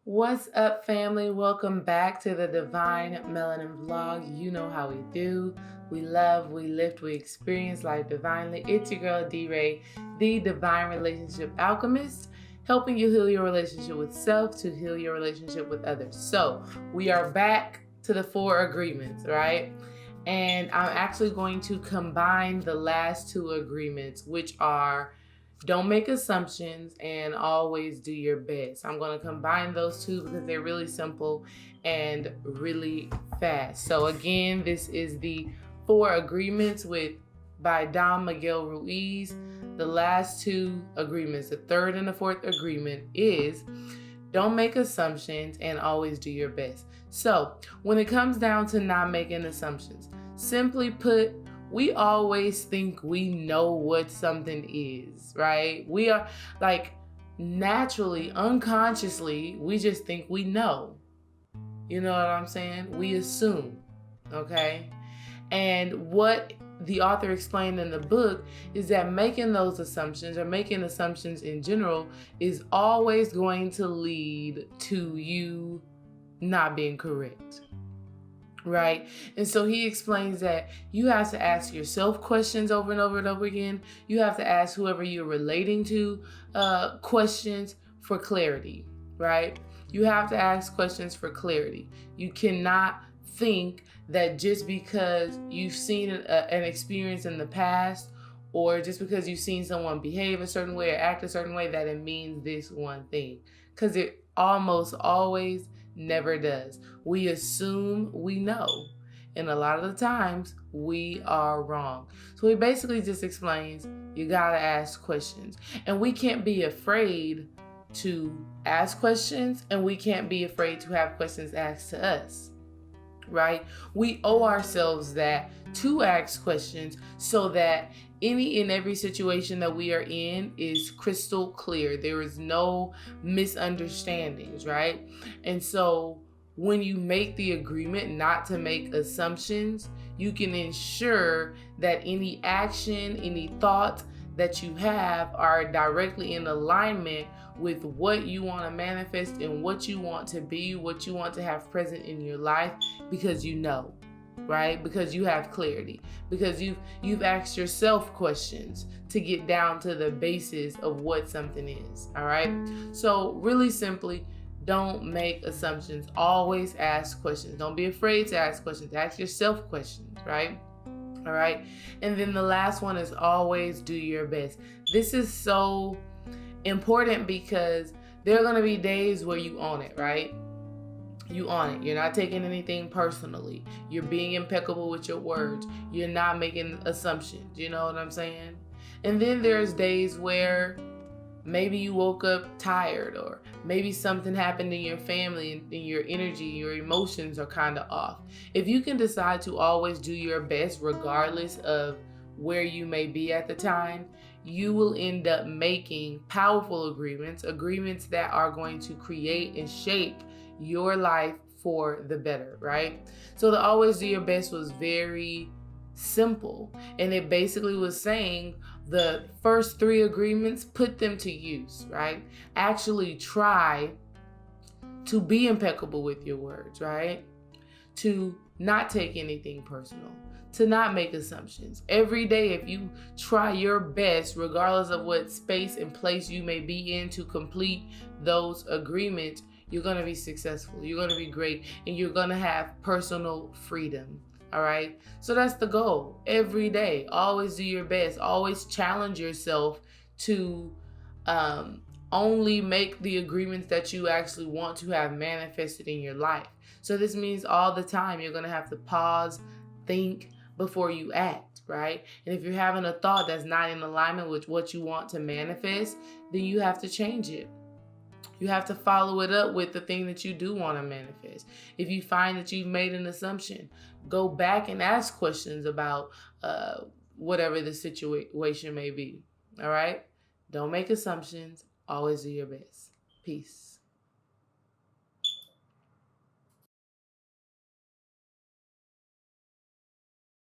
What's up, family? Welcome back to the Divine Melanin Vlog. You know how we do. We love, we lift, we experience life divinely. It's your girl, D-Ray, the Divine Relationship Alchemist, helping you heal your relationship with self to heal your relationship with others. So, we are back to the 4 agreements, right? And I'm actually going to combine the last 2 agreements, which are don't make assumptions and always do your best. I'm going to combine those two because they're really simple and really fast. So again, this is the 4 agreements by Don Miguel Ruiz. The last 2 agreements, the 3rd and the 4th agreement is don't make assumptions and always do your best. So when it comes down to not making assumptions, simply put, we always think we know what something is, right? We are like naturally, unconsciously, we just think we know. You know what I'm saying? We assume, okay? And what the author explained in the book is that making those assumptions or making assumptions in general is always going to lead to you not being correct. Right? And so he explains that you have to ask yourself questions over and over and over again. You have to ask whoever you're relating to questions for clarity, right? You have to ask questions for clarity. You cannot think that just because you've seen an experience in the past or just because you've seen someone behave a certain way or act a certain way that it means this one thing. Because it almost always never does. We assume we know, and a lot of the times we are wrong. So he basically just explains you gotta ask questions, and we can't be afraid to ask questions, and we can't be afraid to have questions asked to us, right? We owe ourselves that to ask questions so that any and every situation that we are in is crystal clear. There is no misunderstandings, right? And so when you make the agreement not to make assumptions, you can ensure that any action, any thought that you have are directly in alignment with what you want to manifest and what you want to be, what you want to have present in your life, because you know, right? Because you have clarity, because you've asked yourself questions to get down to the basis of what something is. All right. So really simply, don't make assumptions. Always ask questions. Don't be afraid to ask questions. Ask yourself questions, right? All right. And then the last one is always do your best. This is so important because there are going to be days where you own it, right? You on it. You're not taking anything personally. You're being impeccable with your words. You're not making assumptions. You know what I'm saying? And then there's days where maybe you woke up tired, or maybe something happened in your family and your energy, your emotions are kind of off. If you can decide to always do your best regardless of where you may be at the time, you will end up making powerful agreements that are going to create and shape your life for the better, right? So the always do your best was very simple, and it basically was saying the first 3 agreements, put them to use, right? Actually try to be impeccable with your words, right? To not take anything personal, to not make assumptions. Every day, if you try your best, regardless of what space and place you may be in, to complete those agreements, you're going to be successful. You're going to be great, and you're going to have personal freedom. All right. So that's the goal. Every day, always do your best. Always challenge yourself to only make the agreements that you actually want to have manifested in your life. So this means all the time you're going to have to pause, think before you act, right? And if you're having a thought that's not in alignment with what you want to manifest, then you have to change it. You have to follow it up with the thing that you do want to manifest. If you find that you've made an assumption, go back and ask questions about whatever the situation may be. All right? Don't make assumptions. Always do your best. Peace.